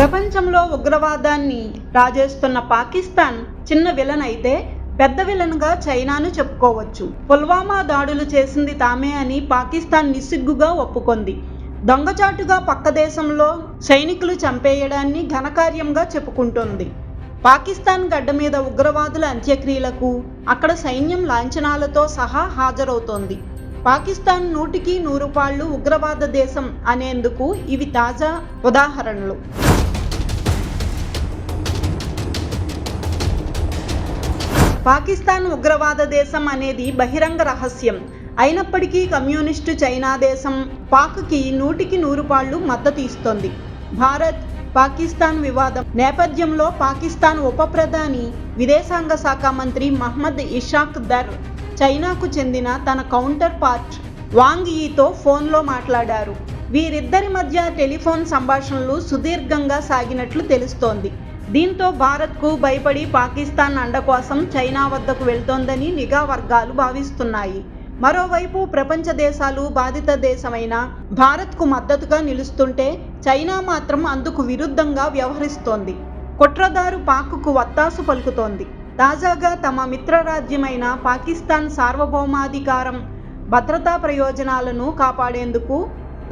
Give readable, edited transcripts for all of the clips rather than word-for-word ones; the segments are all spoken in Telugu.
ప్రపంచంలో ఉగ్రవాదాన్ని రాజేస్తున్న పాకిస్తాన్ చిన్న విలన్ అయితే పెద్ద విలన్గా చైనాను చెప్పుకోవచ్చు. పుల్వామా దాడులు చేసింది తామే అని పాకిస్తాన్ నిస్సిగ్గుగా ఒప్పుకొంది. దొంగచాటుగా పక్క దేశంలో సైనికులు చంపేయడాన్ని ఘనకార్యంగా చెప్పుకుంటోంది. పాకిస్తాన్ గడ్డ మీద ఉగ్రవాదుల అంత్యక్రియలకు అక్కడ సైన్యం లాంఛనాలతో సహా హాజరవుతోంది. పాకిస్తాన్ 100కి 100 పాళ్ళు ఉగ్రవాద దేశం అనేందుకు ఇవి తాజా ఉదాహరణలు. పాకిస్తాన్ ఉగ్రవాద దేశం అనేది బహిరంగ రహస్యం. అయినప్పటికీ కమ్యూనిస్టు చైనా దేశం పాక్కి 100కి 100 పాళ్ళు మద్దతు ఇస్తోంది. భారత్ పాకిస్తాన్ వివాదం నేపథ్యంలో పాకిస్తాన్ ఉప ప్రధాని విదేశాంగ శాఖ మంత్రి మహ్మద్ ఇషాక్ దర్ చైనాకు చెందిన తన కౌంటర్ పార్ట్ వాంగ్ యీతో ఫోన్లో మాట్లాడారు. వీరిద్దరి మధ్య టెలిఫోన్ సంభాషణలు సుదీర్ఘంగా సాగినట్లు తెలుస్తోంది. దీంతో భారత్కు భయపడి పాకిస్తాన్ అండ కోసం చైనా వద్దకు వెళ్తోందని నిఘా వర్గాలు భావిస్తున్నాయి. మరోవైపు ప్రపంచ దేశాలు బాధిత దేశమైన భారత్కు మద్దతుగా నిలుస్తుంటే చైనా మాత్రం అందుకు విరుద్ధంగా వ్యవహరిస్తోంది. కుట్రదారు పాక్కు వత్తాసు పలుకుతోంది. తాజాగా తమ మిత్రరాజ్యమైన పాకిస్తాన్ సార్వభౌమాధికారం, భద్రతా ప్రయోజనాలను కాపాడేందుకు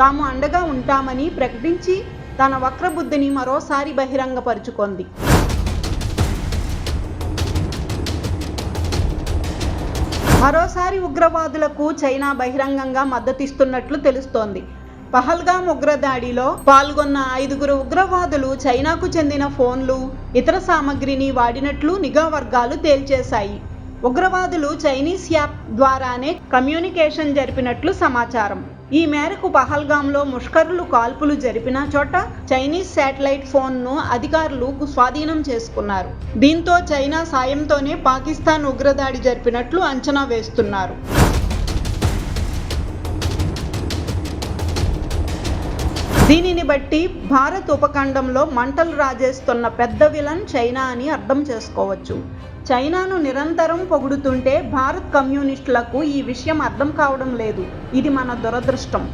తాము అండగా ఉంటామని ప్రకటించి తన వక్రబుద్ధిని మరోసారి బహిరంగపరుచుకుంది. మరోసారి ఉగ్రవాదులకు చైనా బహిరంగంగా మద్దతిస్తున్నట్లు తెలుస్తోంది. పహల్గామ్ ఉగ్రదాడిలో పాల్గొన్న 5గురు ఉగ్రవాదులు చైనాకు చెందిన ఫోన్లు, ఇతర సామగ్రిని వాడినట్లు నిఘా వర్గాలు తేల్చేశాయి. ఉగ్రవాదులు చైనీస్ యాప్ ద్వారానే కమ్యూనికేషన్ జరిపినట్లు సమాచారం. ఈ మేరకు పహల్గామ్లో ముష్కరులు కాల్పులు జరిపిన చోట చైనీస్ శాటిలైట్ ఫోన్ను అధికారులు స్వాధీనం చేసుకున్నారు. దీంతో చైనా సాయంతోనే పాకిస్తాన్ ఉగ్రదాడి జరిపినట్లు అంచనా వేస్తున్నారు. దీనిని బట్టి భారత్ ఉపఖండంలో మంటలు రాజేస్తున్న పెద్ద విలన్ చైనా అని అర్థం చేసుకోవచ్చు. చైనాను నిరంతరం పొగుడుతుంటే భారత్ కమ్యూనిస్టులకు ఈ విషయం అర్థం కావడం లేదు. ఇది మన దురదృష్టం.